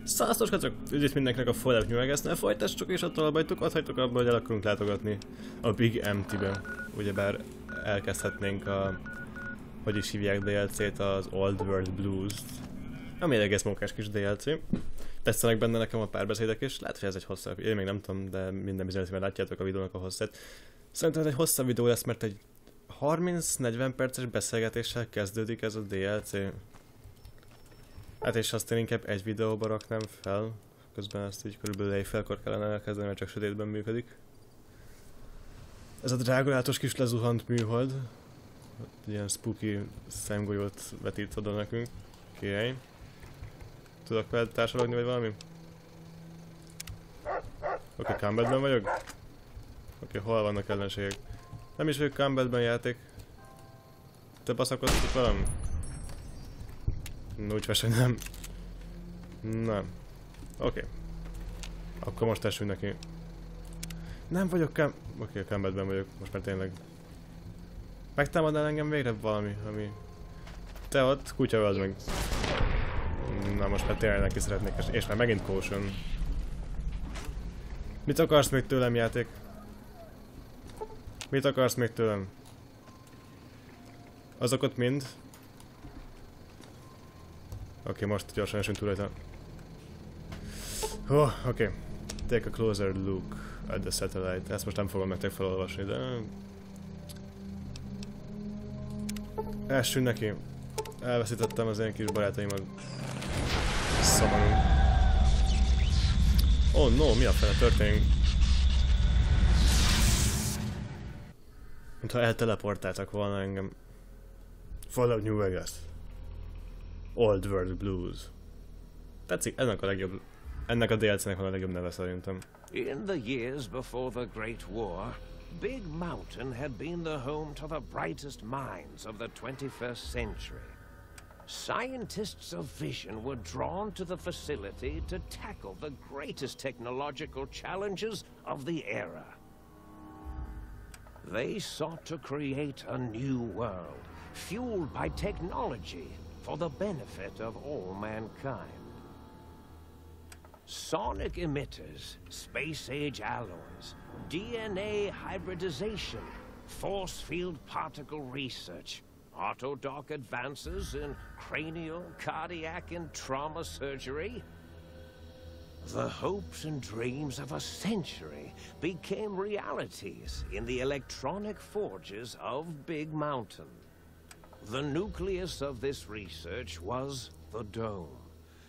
Százszor csak üdvít mindenkinek a Fallout New Vegas-nál, folytassuk és attól abajtuk, ott hagytuk abba, hogy el akarunk látogatni a Big Empty-be. Ugyebár elkezdhetnénk a... hogy is hívják DLC-t, az Old World Blues-t. Ami egy egész mókás kis DLC. Tetszenek benne nekem a párbeszédek is, lehet, hogy ez egy hosszabb, én még nem tudom, de minden bizonyos, mert látjátok a videónak a hosszát. Szerintem ez egy hosszabb videó lesz, mert egy 30-40 perces beszélgetéssel kezdődik ez a DLC. Hát és azt én inkább egy videóba raknám fel, közben ezt így körülbelül éjfélkor kellene elkezdeni, mert csak sötétben működik. Ez a drágolátos kis lezuhant műhold. Ilyen spooky szemgolyót vetít oda nekünk. Oké. Tudok veled társalogni vagy valami? Oké, combatben vagyok? Oké, hol vannak ellenségek? Nem is vagyok combatben játék. Te baszakodsz velem? No, úgy hogy nem. Nem. Oké. Akkor most tessünk neki. Nem vagyok Oké, combatben vagyok. Most már tényleg. Megtámadnál engem végre valami, ami... Te ott, kutya az meg. Na most már tényleg neki szeretnék, és már megint caution. Mit akarsz még tőlem, játék? Mit akarsz még tőlem? Azok ott mind? Oké, most gyorsan esünk túl rajta. Oké. Take a closer look at the satellite. Ezt most nem fogom nektek felolvasni, de... Essünk neki. Elveszítettem az én kis barátaimat. Szomorú. Oh no, mi a fele történik? Mintha elteleportáltak volna engem. Fallout New Vegas. Old World Blues. Tetszik, ennek a legjobb... Ennek a DLC-nek van a legjobb neve szerintem. In the years before the Great War, Big Mountain had been the home to the brightest minds of the 21st century. Scientists of vision were drawn to the facility to tackle the greatest technological challenges of the era. They sought to create a new world, fueled by technology for the benefit of all mankind. Sonic emitters, space-age alloys, DNA hybridization, force field particle research, autodoc advances in cranial, cardiac, and trauma surgery. The hopes and dreams of a century became realities in the electronic forges of Big Mountain. The nucleus of this research was the Dome,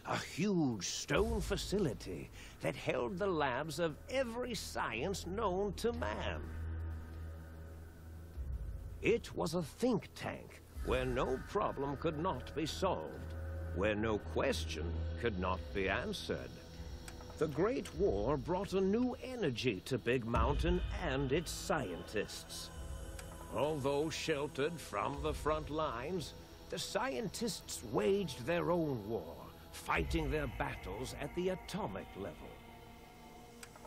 a huge stone facility that held the labs of every science known to man. It was a think tank where no problem could not be solved, where no question could not be answered. The Great War brought a new energy to Big Mountain and its scientists. Although sheltered from the front lines, the scientists waged their own war, fighting their battles at the atomic level.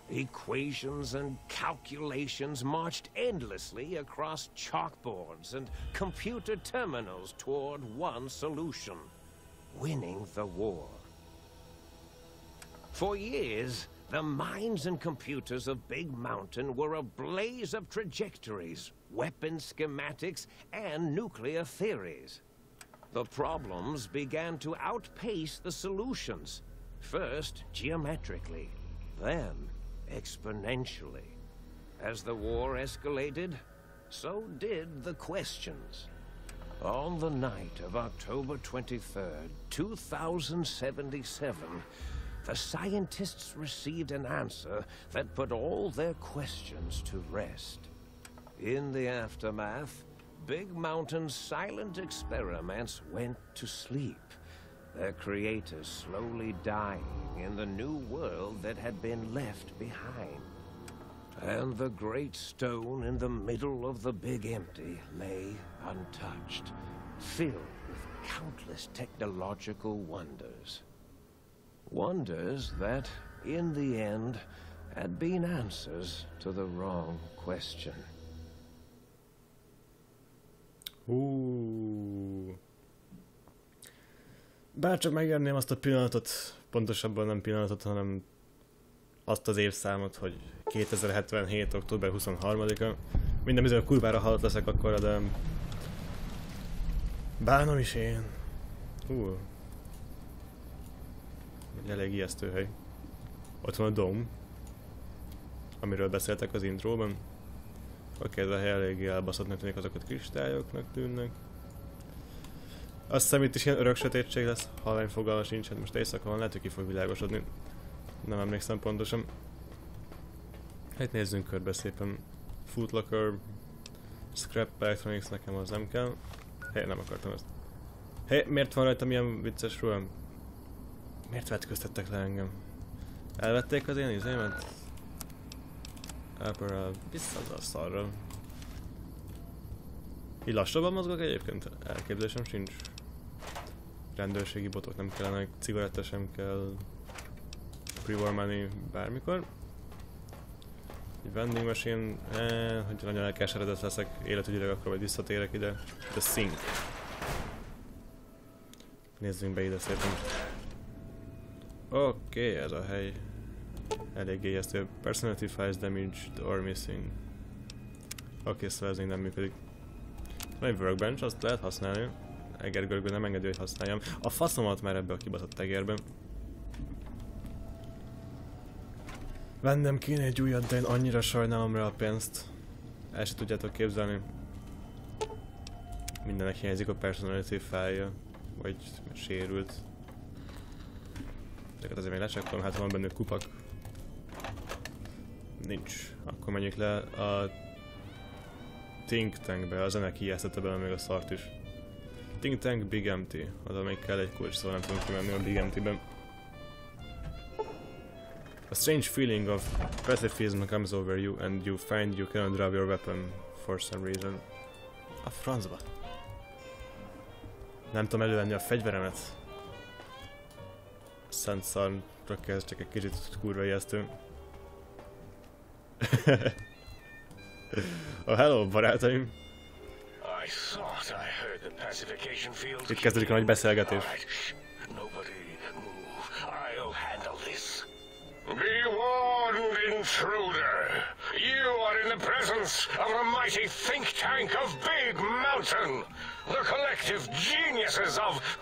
Equations and calculations marched endlessly across chalkboards and computer terminals toward one solution: winning the war. For years, the minds and computers of Big Mountain were a blaze of trajectories, weapon schematics, and nuclear theories. The problems began to outpace the solutions, first geometrically, then exponentially. As the war escalated, so did the questions. On the night of October 23rd, 2077, the scientists received an answer that put all their questions to rest. In the aftermath, Big Mountain's silent experiments went to sleep, their creators slowly dying in the new world that had been left behind. And the great stone in the middle of the Big Empty lay untouched, filled with countless technological wonders. Wonders that, in the end, had been answers to the wrong question. Bárcsak megérném azt a pillanatot pontosabban nem pillanatot, hanem azt az évszámot, hogy 2077. október 23-a. Minden bizony kurvára halott leszek akkor, de bánom is én. Egy elég ijesztő hely. Ott van a Dome, amiről beszéltek az intróban. Oké, ez a hely eléggé elbaszottnak tűnik, azokat kristályoknak tűnnek. Azt hiszem itt is ilyen örök sötétség lesz, halvány fogalma sincs, hát most éjszaka van, lehet, hogy ki fog világosodni. Nem emlékszem pontosan. Hát nézzünk körbe szépen. Footlocker, Scrap Electronics, nekem az nem kell. Nem akartam ezt. Miért van rajtam ilyen vicces ruhám? Miért vetköztettek le engem? Elvették az én izémet? Apparel, vissza az a szarra. Így lassabban mozgok egyébként? Elképzelésem sincs. Rendőrségi botok nem kellenek, cigaretta sem kell. Pre-war money bármikor. Egy vending machine, hogy nagyon elkeseredett leszek, életügyileg akkor majd visszatérek ide. The sink. Nézzünk be ide szépen. Oké, ez a hely. Eléggé ijesztő. Personality files damaged or missing. Oké, szóval ez még nem működik. Van egy workbench, azt lehet használni. Egergörgő nem engedi, hogy használjam. A faszomat már ebbe a kibaszott tegerbe. Vennem kéne egy újat, de én annyira sajnálom rá a pénzt. El se tudjátok képzelni. Mindennek hiányzik a personality file-ja. Vagy sérült. Ezeket azért még lecsekkolom, hát van benne kupak. Nincs. Akkor menjünk le a Think Tankbe, a zene kijesztette bele még a szart is. Think Tank Big Empty. Oda még kell egy kulcs, szóval nem tudunk kimenni a Big Empty-ben. A strange feeling of pacifism comes over you and you find you cannot drop your weapon for some reason. A francba. Nem tudom elővenni a fegyveremet. Szent szarra kezd, csak egy kicsit kurva ijesztő. Hello, barátaim! Itt kezdődik a nagy beszélgetés. Be warned, intruder! You are in the presence of the mighty think tank of Big Mountain! The collective geniuses of...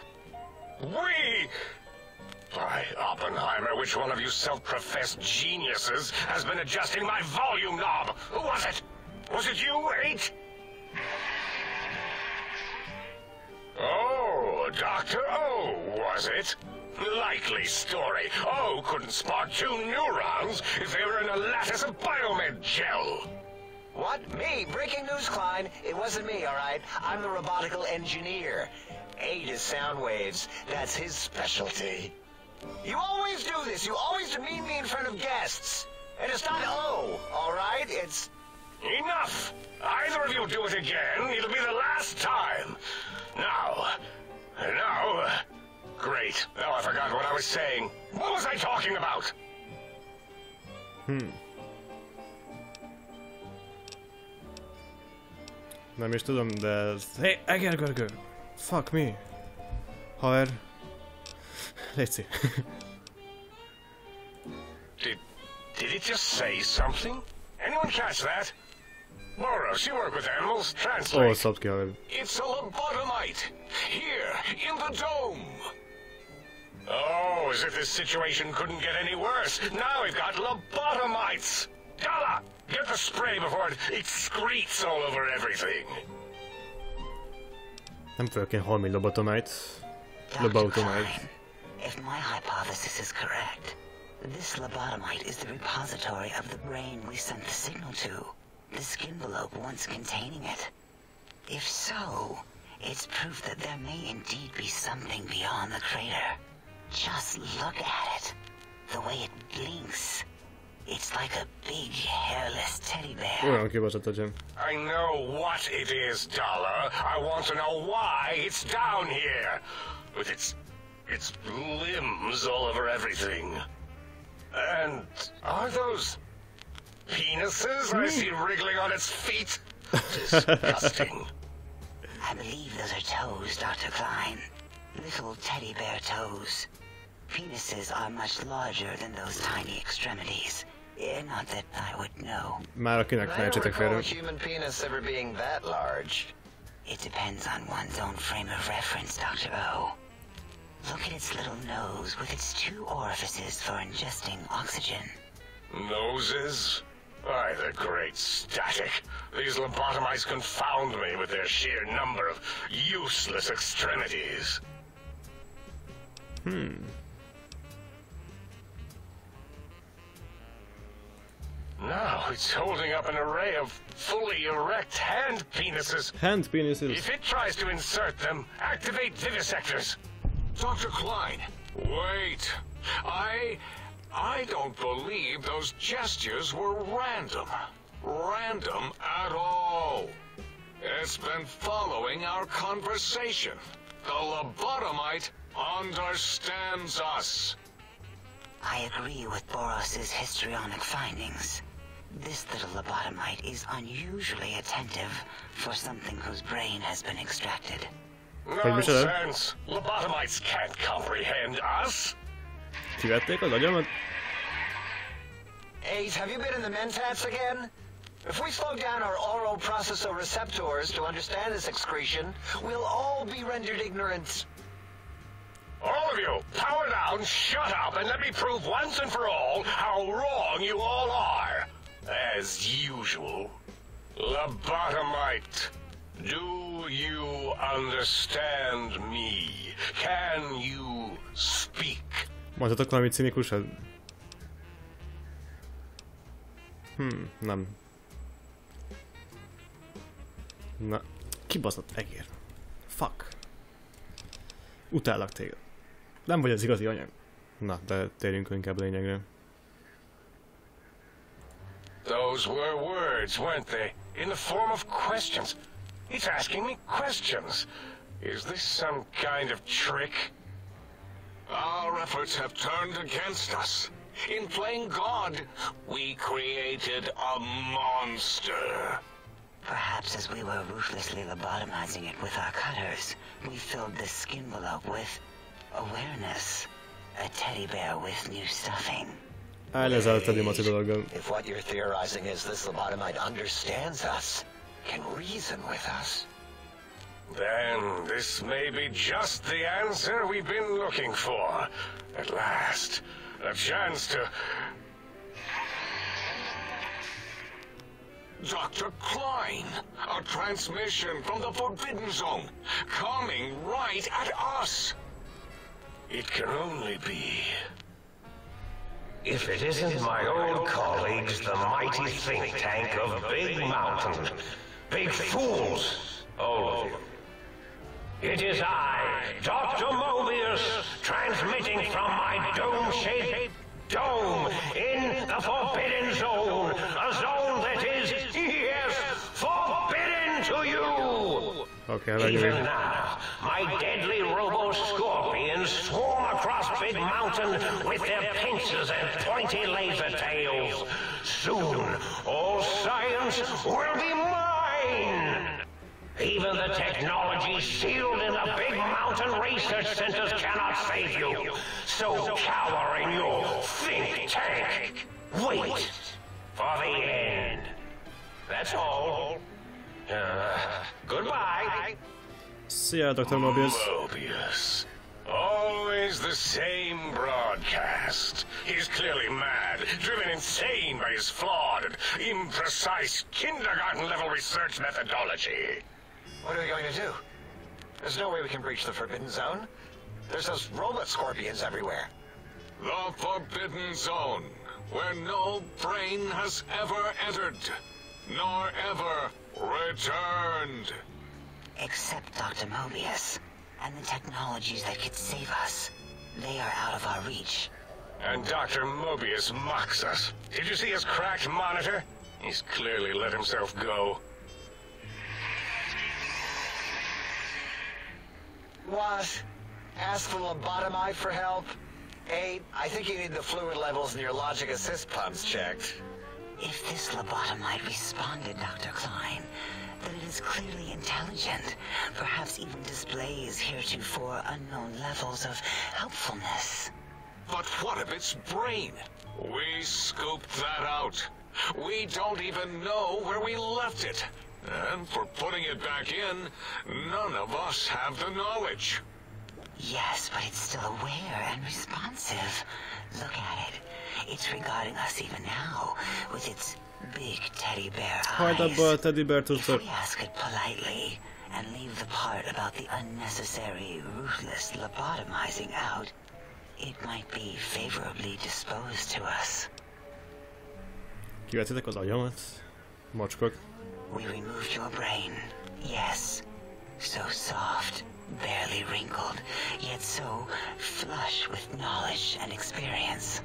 We... By Oppenheimer, which one of you self-professed geniuses has been adjusting my volume knob? Who was it? Was it you, 8? Oh, Dr. O, was it? Likely story. O couldn't spark 2 neurons if they were in a lattice of biomed gel. What? Me? Breaking news, Klein. It wasn't me, all right? I'm the robotical engineer. 8 is sound waves. That's his specialty. You always do this. You always demean me in front of guests. And it's not O, all right? It's... Enough! Either of you do it again, it'll be the last time. Now... Great. Now I forgot what I was saying. What was I talking about? Nem is tudom, de ez... Hey, egergörgő! Fuck me! Haver... Léci. Did it just say something? Anyone catch that? Boros, you work with animals. Translate. Oh, szabd ki, haver. It's a lobotomite. Here, in the dome. Oh, as if this situation couldn't get any worse. Now we've got lobotomites. Dalla, get the spray before it excretes all over everything. Nem tudok én holmi lobotomite. Lobotomite. If my hypothesis is correct, this lobotomite is the repository of the brain we sent the signal to. The skinvelope once containing it. If so, it's proof that there may indeed be something beyond the crater. Just look at it. The way it blinks. It's like a big, hairless teddy bear. Olyan kibaszott agyam. I know what it is, Dollar. I want to know why it's down here. With its limbs all over everything. And are those penises I see wriggling on its feet? Disgusting. I believe those are toes, Dr. Klein. Little teddy bear toes. penises are much larger than those tiny extremities. Not that I would know. Már akinek ne értsetek félre. Human penis ever being that large. It depends on one's own frame of reference, Dr. O. Look at its little nose with its 2 orifices for ingesting oxygen. Noses? Why, the great static. These lobotomites confound me with their sheer number of useless extremities. Now it's holding up an array of fully erect hand penises. Hand penises. If it tries to insert them, activate vivisectors. Dr. Klein, wait. I don't believe those gestures were random. Random at all. It's been following our conversation. The lobotomite understands us. I agree with Boros's histrionic findings. This little lobotomite is unusually attentive for something whose brain has been extracted. Nonsense! Lobotomites can't comprehend us. Kivették az agyamat? Ace, have you been in the mentats again? If we slow down our oral processoreceptors to understand this excretion, we'll all be rendered ignorant. All of you, power down, shut up, and let me prove once and for all how wrong you all are. As usual. Lobotomite, do you understand me? Can you speak? Mondhatok valami cinikusat? Nem. Na, kibaszott egér. Fuck. Utállak téged. Nem vagy az igazi anyag. Na, de térjünk inkább a lényegre. Those were words, weren't they? In the form of questions. It's asking me questions. Is this some kind of trick? Our efforts have turned against us. In playing God, we created a monster. Perhaps as we were ruthlessly lobotomizing it with our cutters, we filled this skin envelope with awareness. A teddy bear with new stuffing. Lezárt a dimaci dologgal. If what you're theorizing is this lobotomite understands us, can reason with us, then this may be just the answer we've been looking for. At last, a chance to... Dr. Klein, a transmission from the Forbidden Zone, coming right at us. It can only be... If it isn't my old colleagues, the mighty think tank of Big Mountain. Big fools, all of you. It is I, Dr. Mobius, transmitting from my dome-shaped dome in the Forbidden Zone. A zone that is, yes, forbidden to you! Okay, Even now, my deadly robo-scorpions swarm across Big Mountain with their pincers and pointy laser tails. Soon, all science will be mine! Even the technology sealed in the Big Mountain research centers cannot save you. So cower in your think tank. Wait for the end. That's all. Goodbye. Szia, Dr. Mobius. Mobius. Always the same broadcast. He's clearly mad, driven insane by his flawed and imprecise kindergarten-level research methodology. what are we going to do? There's no way we can breach the Forbidden Zone. There's those robot scorpions everywhere. The Forbidden Zone, where no brain has ever entered, nor ever returned. Except Dr. Mobius, and the technologies that could save us. They are out of our reach. And Dr. Mobius mocks us. Did you see his cracked monitor? He's clearly let himself go. What? Ask the lobotomite for help? Hey, I think you need the fluid levels in your logic assist pumps checked. If this lobotomite responded, Dr. Klein, then it is clearly intelligent, perhaps even displays heretofore unknown levels of helpfulness. But what of its brain? We scooped that out. We don't even know where we left it. And for putting it back in, none of us have the knowledge. Yes, but it's still aware and responsive. Look at it. It's regarding us even now, with its big teddy bear eyes. If we ask it politely, and leave the part about the unnecessary, ruthless lobotomizing out, it might be favorably disposed to us. Kivetitek az agyamat, macskok. We removed your brain, yes. So soft, barely wrinkled, yet so flush with knowledge and experience.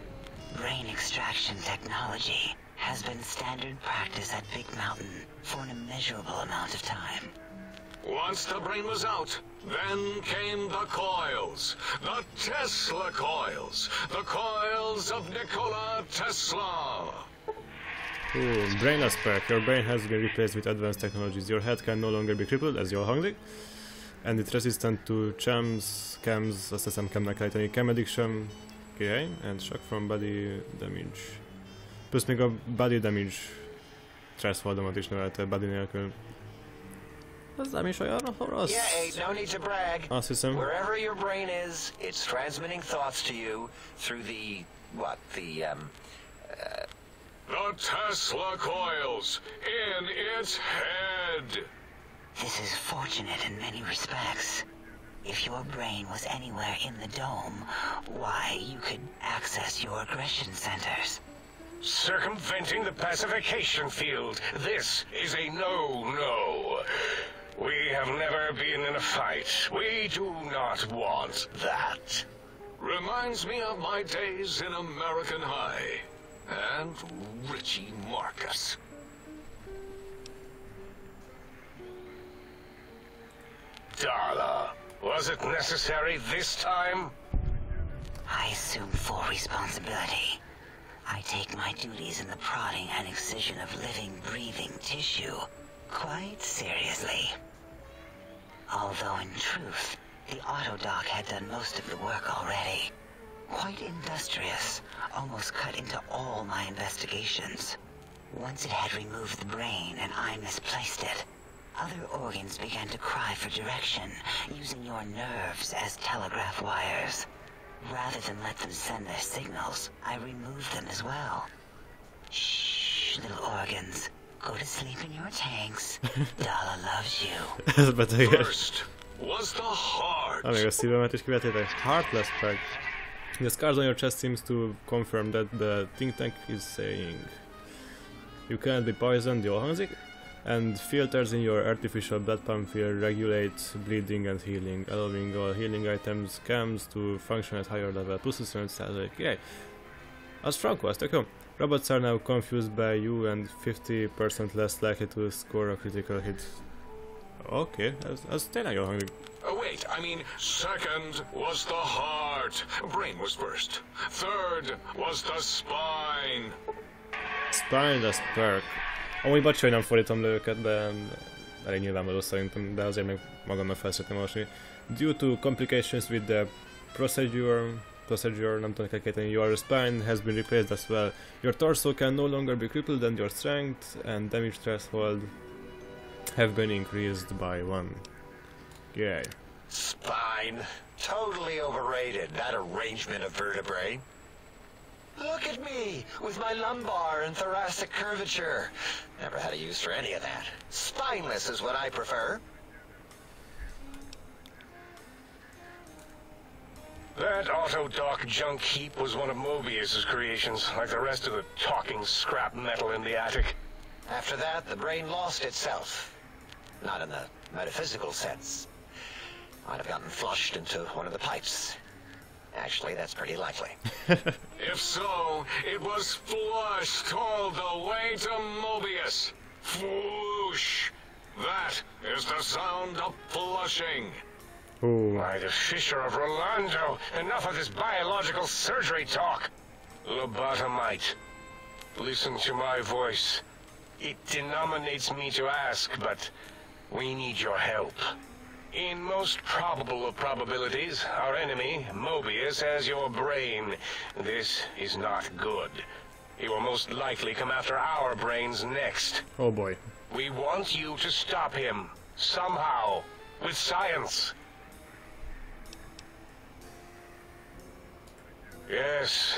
Brain extraction technology has been standard practice at Big Mountain for an immeasurable amount of time. Once the brain was out, then came the coils. The Tesla coils. The coils of Nikola Tesla. Ooh, brainless perk. Your brain has been replaced with advanced technologies. Your head can no longer be crippled, ez jól hangzik. And it's resistant to chems, azt hiszem chemnek kell ejteni, chem addiction, okay, and shock from body damage. Plusz még a body damage thresholdomat is növelte body nélkül. Ez nem is olyan rossz. Yeah, ain't no need to brag. Azt hiszem. Wherever your brain is, it's transmitting thoughts to you through the The Tesla coils in its head. This is fortunate in many respects. If your brain was anywhere in the dome, why, you could access your aggression centers. Circumventing the pacification field. This is a no-no. We have never been in a fight. We do not want that. Reminds me of my days in American High. And Richie Marcus. Darla, was it necessary this time? I assume full responsibility. I take my duties in the prodding and excision of living, breathing tissue quite seriously. Although in truth, the autodoc had done most of the work already. Quite industrious, almost cut into all my investigations. Once it had removed the brain and I misplaced it, other organs began to cry for direction, using your nerves as telegraph wires. Rather than let them send their signals, I removed them as well. Shh, little organs. Go to sleep in your tanks. Dala loves you. First was the heart. Még a szívemet is kivetétek. Heartless pack. The scars on your chest seems to confirm that the think tank is saying you cannot be poisoned, jól hangzik, and filters in your artificial blood pump will regulate bleeding and healing, allowing all healing items, chems to function at higher level, plusz 25%. Yay! Az frankó, az tök jó. Robots are now confused by you and 50% less likely to score a critical hit. Okay, ez tényleg jól hangzik. Wait, I mean, second was the heart. Brain was first. Third was the spine. Spineless perk. Amúgy bocs, hogy nem fordítom le őket, de elég nyilvánvaló szerintem, de azért meg magamnak fel szeretném olvasni. Due to complications with the procedure, nem tudom, kell kérteni, your spine has been replaced as well. Your torso can no longer be crippled and your strength and damage threshold have been increased by 1. Yay. Spine. Totally overrated, that arrangement of vertebrae. Look at me, with my lumbar and thoracic curvature. Never had a use for any of that. Spineless is what I prefer. That autodoc junk heap was one of Mobius's creations, like the rest of the talking scrap metal in the attic. After that, the brain lost itself. Not in the metaphysical sense. Might have gotten flushed into one of the pipes. Actually, that's pretty likely. If so, it was flushed all the way to Mobius. Flush. That is the sound of flushing. Ooh. Why, the Fisher of Rolando! Enough of this biological surgery talk! Lobotomite. Listen to my voice. It denominates me to ask, but we need your help. In most probable of probabilities, our enemy, Mobius, has your brain. This is not good. He will most likely come after our brains next. Oh boy. We want you to stop him, somehow, with science. Yes,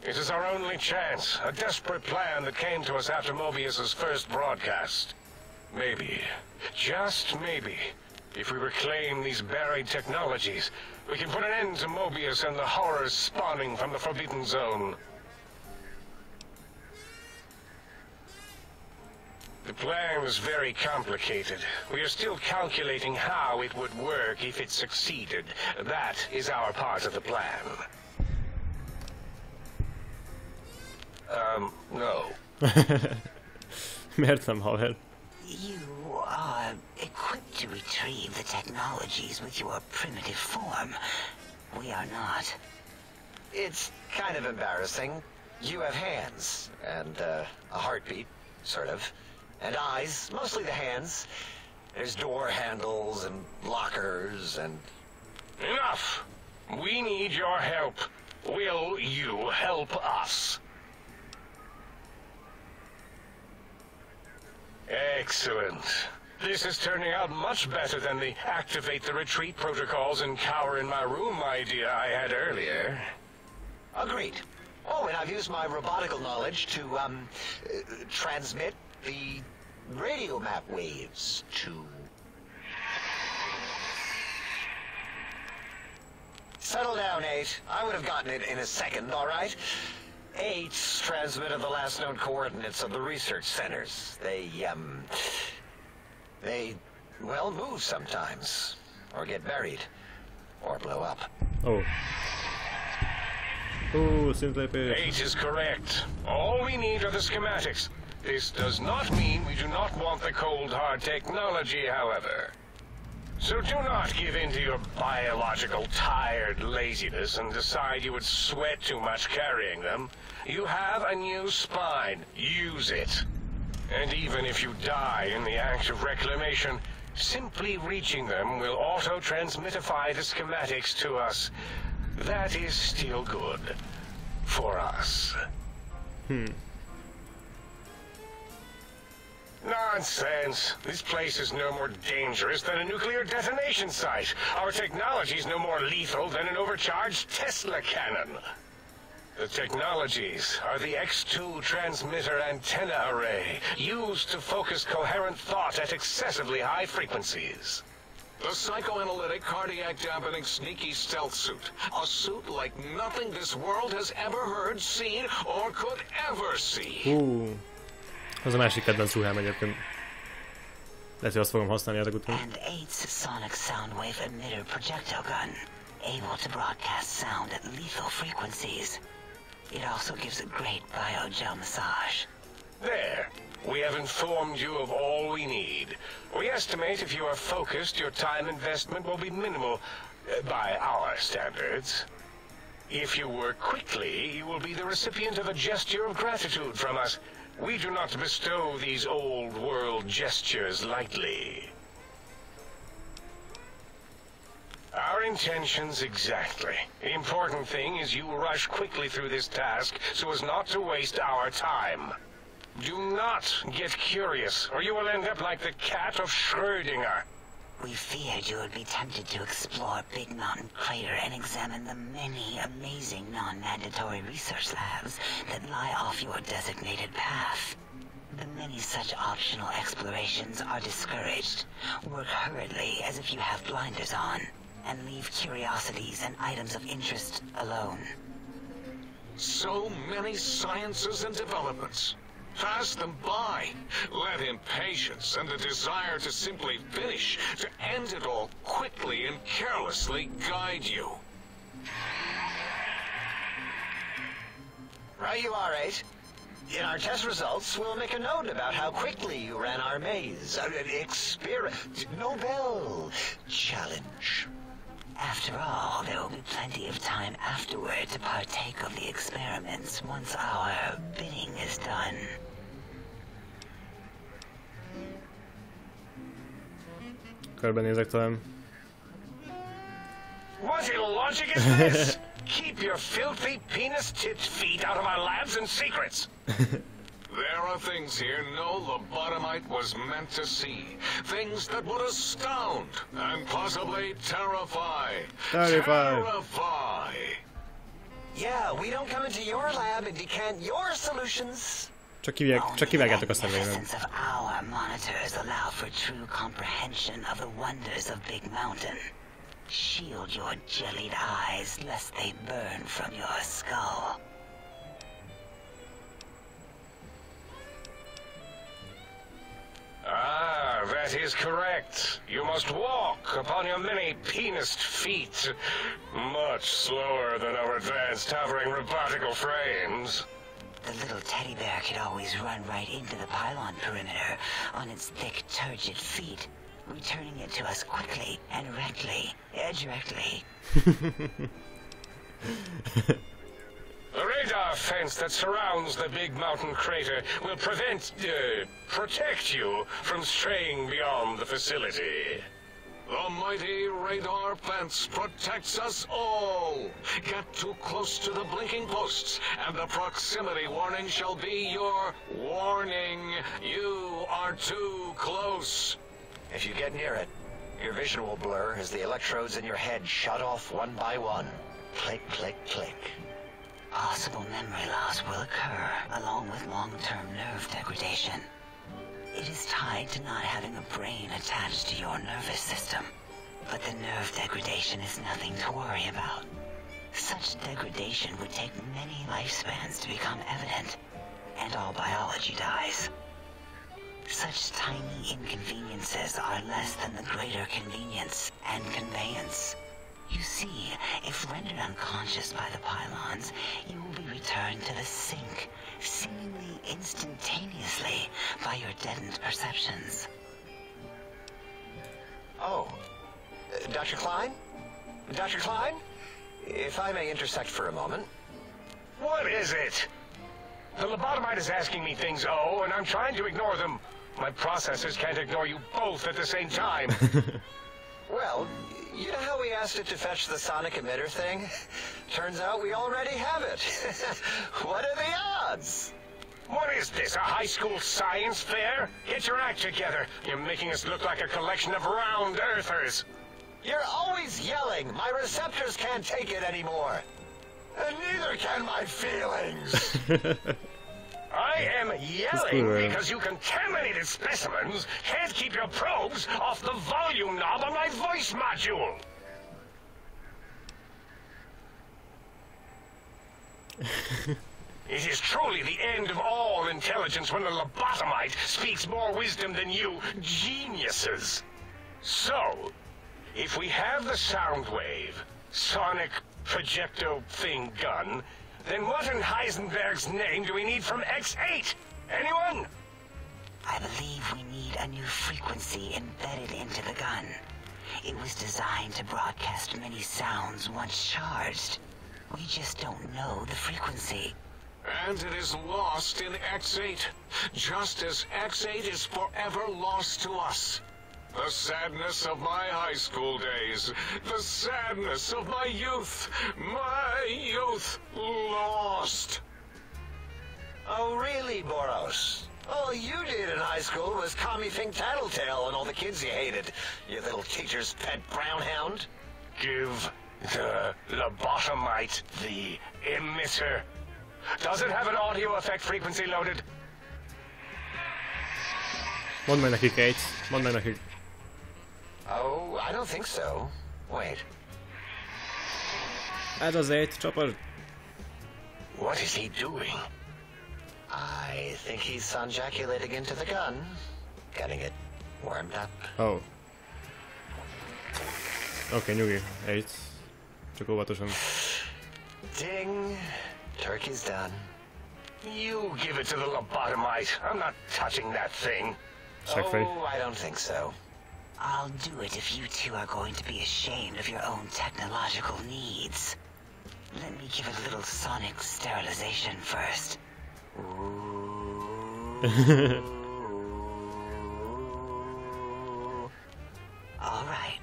it is our only chance, a desperate plan that came to us after Mobius's first broadcast. Maybe, just maybe, if we reclaim these buried technologies, we can put an end to Mobius and the horrors spawning from the Forbidden Zone. The plan is very complicated. We are still calculating how it would work if it succeeded. That is our part of the plan. No. Miért nem haver? You are equipped to retrieve the technologies with your primitive form. We are not. It's kind of embarrassing. You have hands, and a heartbeat, sort of. And eyes, mostly the hands. There's door handles and lockers and... Enough! We need your help. Will you help us? Excellent. This is turning out much better than the activate the retreat protocols and cower in my room idea I had earlier. Agreed. Oh, and I've used my robotical knowledge to, transmit the radio map waves to... Settle down, 8. I would have gotten it in a second, all right? 8's transmitted the last known coordinates of the research centers. They, well, move sometimes. Or get buried. Or blow up. Oh. Oh, simply put. 8 is correct. All we need are the schematics. This does not mean we do not want the cold hard technology, however. So do not give in to your biological tired laziness and decide you would sweat too much carrying them. You have a new spine. Use it. And even if you die in the act of reclamation, simply reaching them will auto-transmitify the schematics to us. That is still good. For us. Nonsense. This place is no more dangerous than a nuclear detonation site. Our technology is no more lethal than an overcharged Tesla cannon. The technologies are the X2 transmitter antenna array, used to focus coherent thought at excessively high frequencies. The psychoanalytic, cardiac-dampening, sneaky stealth suit. A suit like nothing this world has ever heard, seen, or could ever see. Az a másik kedvenc ruhám egyébként. Lehet, hogy azt fogom használni legutóbb. And 8's sonic sound wave emitter projectile gun, able to broadcast sound at lethal frequencies. It also gives a great biogel massage. There. We have informed you of all we need. We estimate if you are focused, your time investment will be minimal, by our standards. If you work quickly, you will be the recipient of a gesture of gratitude from us. We do not bestow these old-world gestures lightly. Our intentions exactly. The important thing is you rush quickly through this task so as not to waste our time. Do not get curious, or you will end up like the cat of Schrödinger. We feared you would be tempted to explore Big Mountain Crater and examine the many amazing non-mandatory research labs that lie off your designated path. The many such optional explorations are discouraged. Work hurriedly as if you have blinders on, and leave curiosities and items of interest alone. So many sciences and developments. Pass them by. Let impatience and the desire to simply finish, to end it all quickly and carelessly guide you. Right you are, 8. In our test results, we'll make a note about how quickly you ran our maze. Nobel challenge. After all, there will be plenty of time afterward to partake of the experiments once our bidding is done. Körbenézek talán. What illogic is this? Keep your filthy penis-tipped feet out of our labs and secrets. There are things here no lobotomite was meant to see. Things that would astound and possibly terrify. Terrify! Yeah, we don't come into your lab and decant your solutions. Csak kivágjátok a személyben. The of our monitors allow for true comprehension of the wonders of Big Mountain. Shield your jellied eyes lest they burn from your skull. Ah, that is correct. You must walk upon your many penised feet, much slower than our advanced hovering robotical frames. The little teddy bear could always run right into the pylon perimeter on its thick, turgid feet, returning it to us quickly and directly. The radar fence that surrounds the Big Mountain crater will protect you from straying beyond the facility. The mighty radar fence protects us all. Get too close to the blinking posts, and the proximity warning shall be your warning. You are too close. If you get near it, your vision will blur as the electrodes in your head shut off one by one. Click, click, click. Possible memory loss will occur, along with long-term nerve degradation. It is tied to not having a brain attached to your nervous system, but the nerve degradation is nothing to worry about. Such degradation would take many lifespans to become evident, and all biology dies. Such tiny inconveniences are less than the greater convenience and conveyance. You see, if rendered unconscious by the pylons, you will be returned to the sink, seemingly instantaneously by your deadened perceptions. Oh, Dr. Klein? Dr. Klein? If I may intersect for a moment. What is it? The lobotomite is asking me things, and I'm trying to ignore them. My processors can't ignore you both at the same time. Well, you know how we asked it to fetch the sonic emitter thing? Turns out we already have it. What are the odds? What is this, a high school science fair? Get your act together. You're making us look like a collection of round earthers. You're always yelling. My receptors can't take it anymore. And neither can my feelings. I am yelling because you contaminated specimens can't keep your probes off the volume knob on my voice module. It is truly the end of all intelligence when the lobotomite speaks more wisdom than you geniuses. So, if we have the sound wave, sonic projecto thing gun, then what in Heisenberg's name do we need from X8? Anyone? I believe we need a new frequency embedded into the gun. It was designed to broadcast many sounds once charged. We just don't know the frequency. And it is lost in X8, just as X8 is forever lost to us. The sadness of my high school days, the sadness of my youth lost. Oh, really, Boros? All you did in high school was call me Fink Tattletale and all the kids you hated, you little teacher's pet brown hound. Give the lobotomite the emitter. Does it have an audio effect frequency loaded? Mondd meg nekik, Kate. Mondd meg nekik. Oh, I don't think so. Wait. Ez az egy csapat. What is he doing? I think he's sonjaculating into the gun. Getting it warmed up. Oh. Oké, nyugi. 8. Csak óvatosan. Ding. Turkey's done. You give it to the lobotomite. I'm not touching that thing. Oh, I don't think so. I'll do it if you two are going to be ashamed of your own technological needs. Let me give it a little sonic sterilization first. All right.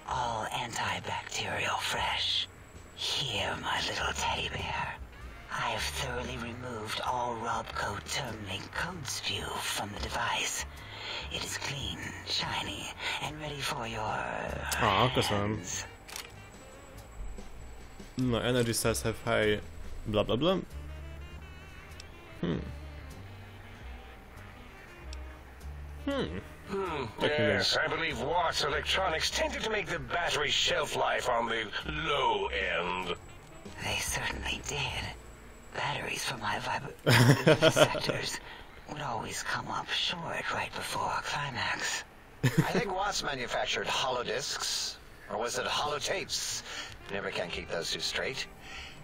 All antibacterial fresh. Here, my little teddy bear. I have thoroughly removed all Robco Termlink code spew from the device. It is clean, shiny, and ready for your köszönöm. Na, energy cells have high blah blah blah. Yes, I believe Watt's electronics tended to make the battery shelf life on the low end. They certainly did. Batteries for my vibrations would always come up short right before a climax. I think Watts manufactured holodiscs, or was it holotapes? Never can keep those two straight.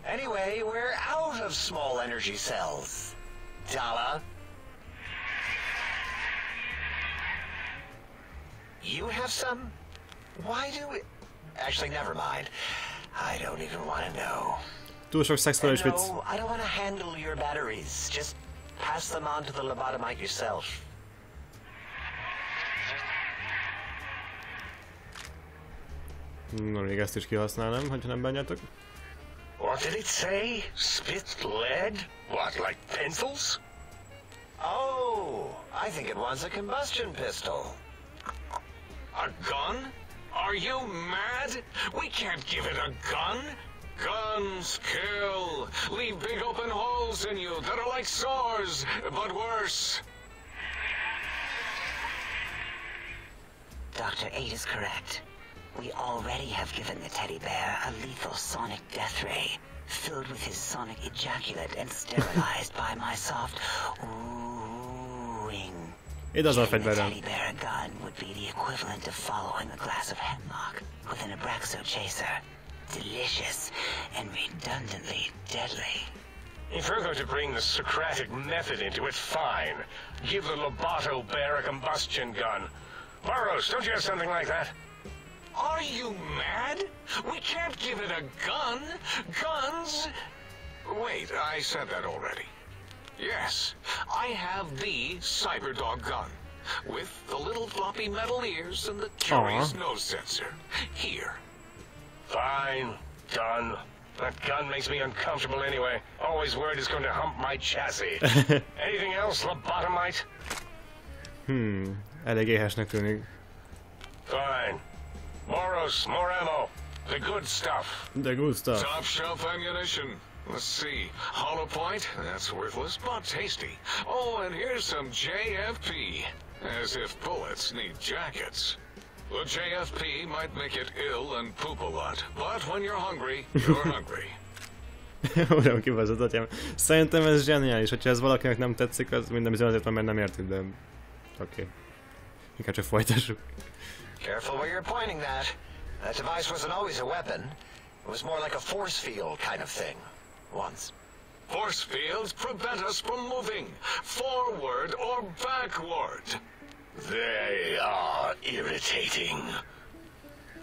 Anyway, we're out of small energy cells. Dala? You have some? Why do we... Actually, never mind. I don't even want to know. Túl sok szexuális vicc. No, I don't want to handle your batteries. Just pass them on to the lobotomite yourself. Na, még ezt is kihasználnám, hogyha nem bánjátok. What did it say? Spit lead? What, like pencils? Oh, I think it wants a combustion pistol. A gun? Are you mad? We can't give it a gun. Guns kill. Leave big open holes in you that are like sores, but worse. Dr. 8 is correct. We already have given the teddy bear a lethal sonic death ray, filled with his sonic ejaculate and sterilized by my soft oohing. It does not fit Giving the better. teddy bear a gun would be the equivalent of following a glass of hemlock with an Abraxo chaser. Delicious and redundantly deadly. If you're going to bring the Socratic method into it, fine. Give the Loboto bear a combustion gun. Burroughs, don't you have something like that? Are you mad? We can't give it a gun. Guns... Wait, I said that already. Yes, I have the Cyberdog gun. With the little floppy metal ears and the curious nose sensor. Here. Fine. Done. That gun makes me uncomfortable anyway. Always worried it's going to hump my chassis. Anything else, lobotomite? Elég éhesnek tűnik. Fine. Boros, more ammo. The good stuff. The good stuff. Top shelf ammunition. Let's see. Hollow point? That's worthless, but tasty. Oh, and here's some JFP. As if bullets need jackets. The JFP might make it ill and poop a lot, but when you're hungry, you're hungry. Uram, kibaszott atyám. Szerintem ez zseniális, hogyha ez valakinek nem tetszik, az minden bizony azért van, mert nem értük, de... Oké. Inkább csak folytassuk. Careful where you're pointing that. That device wasn't always a weapon. It was more like a force field kind of thing. Once. Force fields prevent us from moving, forward or backward. They are irritating.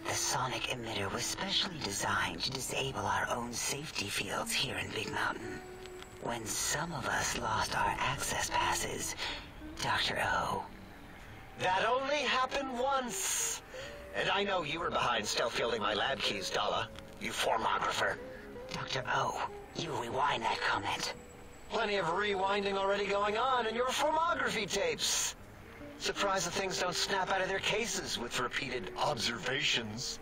The sonic emitter was specially designed to disable our own safety fields here in Big Mountain. When some of us lost our access passes, Dr. O. That only happened once. And I know you were behind stealth fielding my lab keys, Dala. You formographer. Dr. O, you rewind that comment. Plenty of rewinding already going on in your formography tapes. Surprised that things don't snap out of their cases with repeated observations.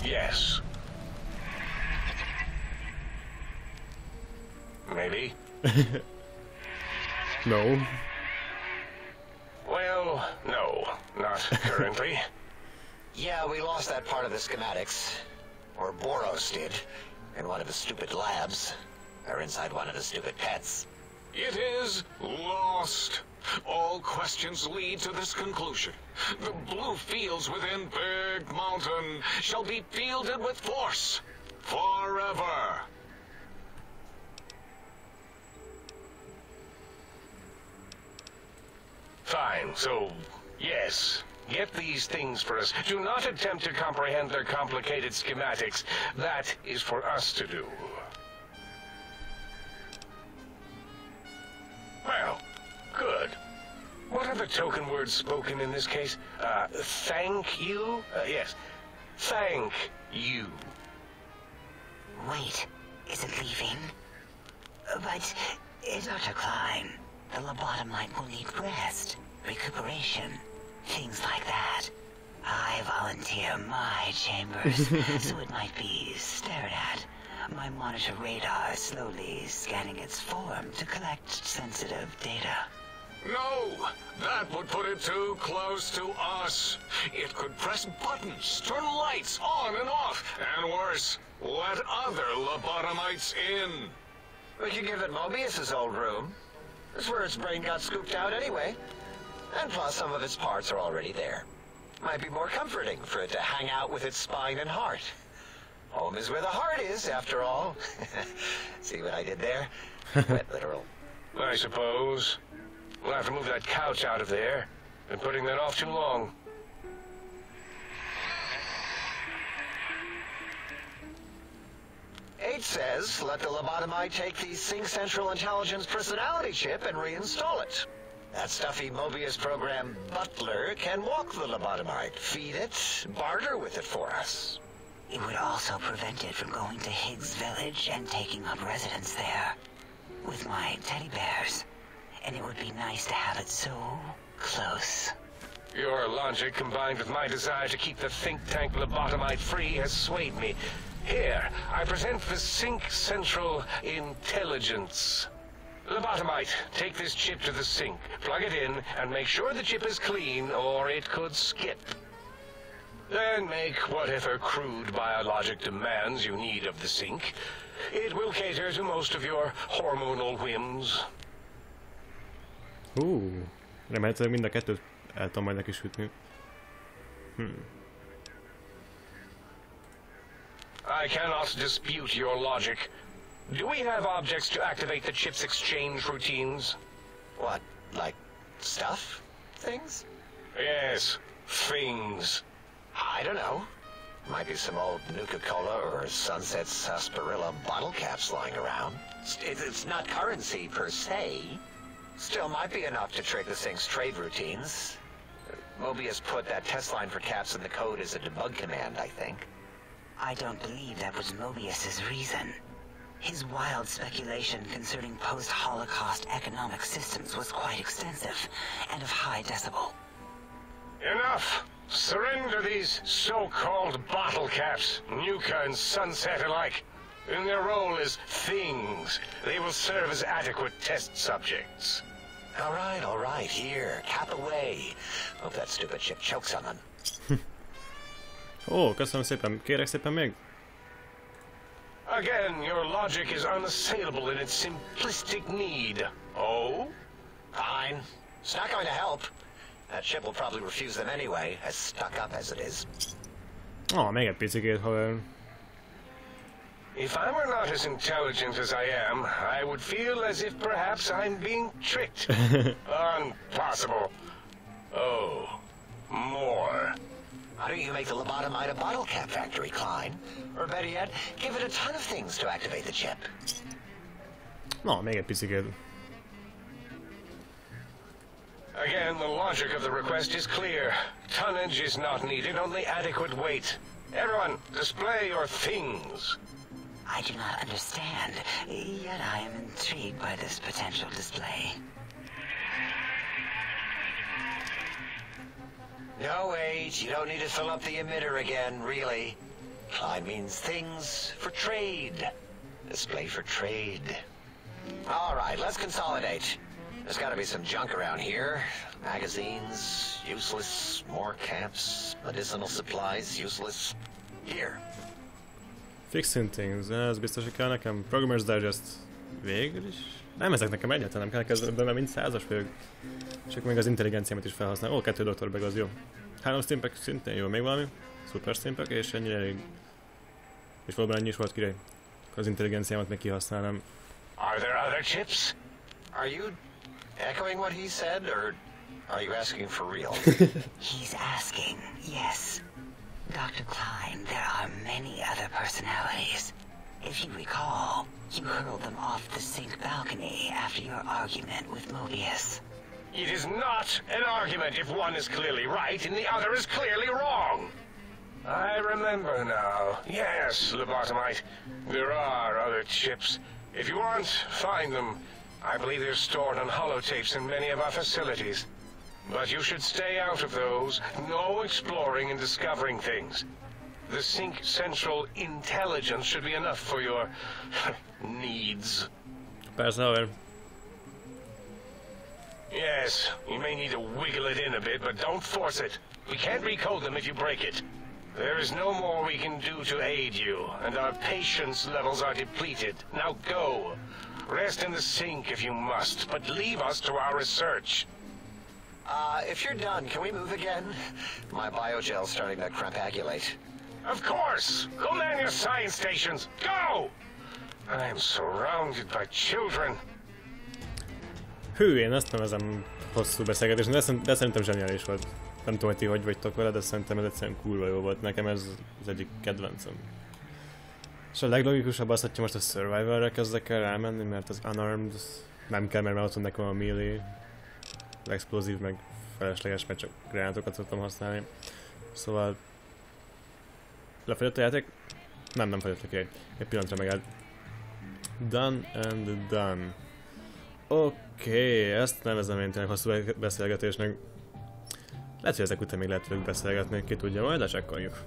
Yes. Maybe. No. Well, no. Not currently. Yeah, we lost that part of the schematics. Or Boros did. In one of his stupid labs. Or inside one of his stupid pets. It is lost. All questions lead to this conclusion. The blue fields within Big Mountain shall be fielded with force. Forever. Fine, so, yes. Get these things for us. Do not attempt to comprehend their complicated schematics. That is for us to do. Well, good. What have a token word spoken in this case? Thank you? Yes. Thank you. Wait, is it leaving? But, Dr. Klein, the lobotomite will need rest, recuperation, things like that. I volunteer my chambers, so it might be stared at. My monitor radar slowly scanning its form to collect sensitive data. No! That would put it too close to us. It could press buttons, turn lights on and off, and worse, let other lobotomites in. We could give it Mobius's old room. That's where its brain got scooped out anyway. And plus, some of its parts are already there. Might be more comforting for it to hang out with its spine and heart. Home is where the heart is, after all. See what I did there? Wet literal. I suppose. We'll have to move that couch out of there. Been putting that off too long. H says, let the lobotomite take the Sync Central Intelligence personality chip and reinstall it. That stuffy Mobius program butler can walk the lobotomite, feed it, barter with it for us. It would also prevent it from going to Higgs Village and taking up residence there. With my teddy bears. And it would be nice to have it so close. Your logic, combined with my desire to keep the think tank lobotomite free, has swayed me. Here, I present the Sync Central Intelligence. Lobotomite, take this chip to the sink, plug it in, and make sure the chip is clean, or it could skip. Then make whatever crude biologic demands you need of the sink. It will cater to most of your hormonal whims. Remélhetőleg mind a kettőt el tudom majd neki sütni. I cannot dispute your logic. Do we have objects to activate the chip's exchange routines? What, like stuff? Things? Yes, things. I don't know. Might be some old Nuka-Cola or Sunset Sarsaparilla bottle caps lying around. It's not currency per se. Still might be enough to trick the Sync's trade routines. Mobius put that test line for caps in the code as a debug command, I think. I don't believe that was Mobius's reason. His wild speculation concerning post-Holocaust economic systems was quite extensive and of high decibel. Enough! Surrender these so-called bottle caps, Nuka and Sunset alike. In their role as things, they will serve as adequate test subjects. All right, here, cap away. Hope that stupid chip chokes on them. Köszönöm szépen. Kérek szépen még? Again, your logic is unassailable in its simplistic need. Oh? Fine. It's not going to help. That chip will probably refuse them anyway, as stuck up as it is. Még egy picikét, haver. If I were not as intelligent as I am, I would feel as if perhaps I'm being tricked. Impossible. Oh, more. Why don't you make the lobotomite a bottle cap factory, Klein? Or better yet, give it a ton of things to activate the chip. Még egy picikét. Again, the logic of the request is clear. Tonnage is not needed, only adequate weight. Everyone, display your things. I do not understand, yet I am intrigued by this potential display. No, wait, you don't need to fill up the emitter again, really. Klein means things for trade. Display for trade. All right, let's consolidate. There's got to be some junk around here. Magazines, useless. More camps, medicinal supplies, useless. Here. Fixing things, ez biztos, hogy kell nekem. Programmer's Digest. Végül is? Nem, ezek nekem egyáltalán nem kell kezdődni, mert mind 100-as vagyok. És akkor még az intelligenciámat is felhasználom. 2 doktorbag az jó. 3 steampack szintén jó, még valami. Super steampack, és ennyire elég. És valóban ennyi is volt, király. Az intelligenciámat még kihasználnám. Are there other chips? Are you echoing what he said, or are you asking for real? He's asking, yes. Dr. Klein, there are many other personalities. If you recall, you hurled them off the Sync balcony after your argument with Mobius. It is not an argument if one is clearly right and the other is clearly wrong. I remember now. Yes, lobotomite. There are other chips. If you want, find them. I believe they're stored on holotapes in many of our facilities. But you should stay out of those. No exploring and discovering things. The Sync Central intelligence should be enough for your needs. Persze, haver. Yes, you may need to wiggle it in a bit, but don't force it. We can't recode them if you break it. There is no more we can do to aid you, and our patience levels are depleted. Now go. Rest in the sink if you must, but leave us to our research. If you're done, can we move again? My biogel's starting to crampagulate. Of course! Go man your science stations! Go! I am surrounded by children. Hű, én ezt nevezem hosszú beszélgetésnek, de szerintem zseniális volt. Nem tudom, hogy ti hogy vagytok vele, de szerintem ez egyszerűen kurva jó volt. Nekem ez az egyik kedvencem. És a leglogikusabb az, hogyha most a Survival-re kezdek el rámenni, mert az Unarmed nem kell, mert otthon nekem a melee, explozív, meg felesleges, mert csak gránátokat szoktam használni. Szóval... Lefogyott a játék? Nem fogyott ki, egy pillanatra megállt. Done and done. Oké, ezt nevezem én tényleg hosszú beszélgetésnek. Lehet, hogy ezek után még lehet velük beszélgetni, ki tudja, majd lecsekkoljuk.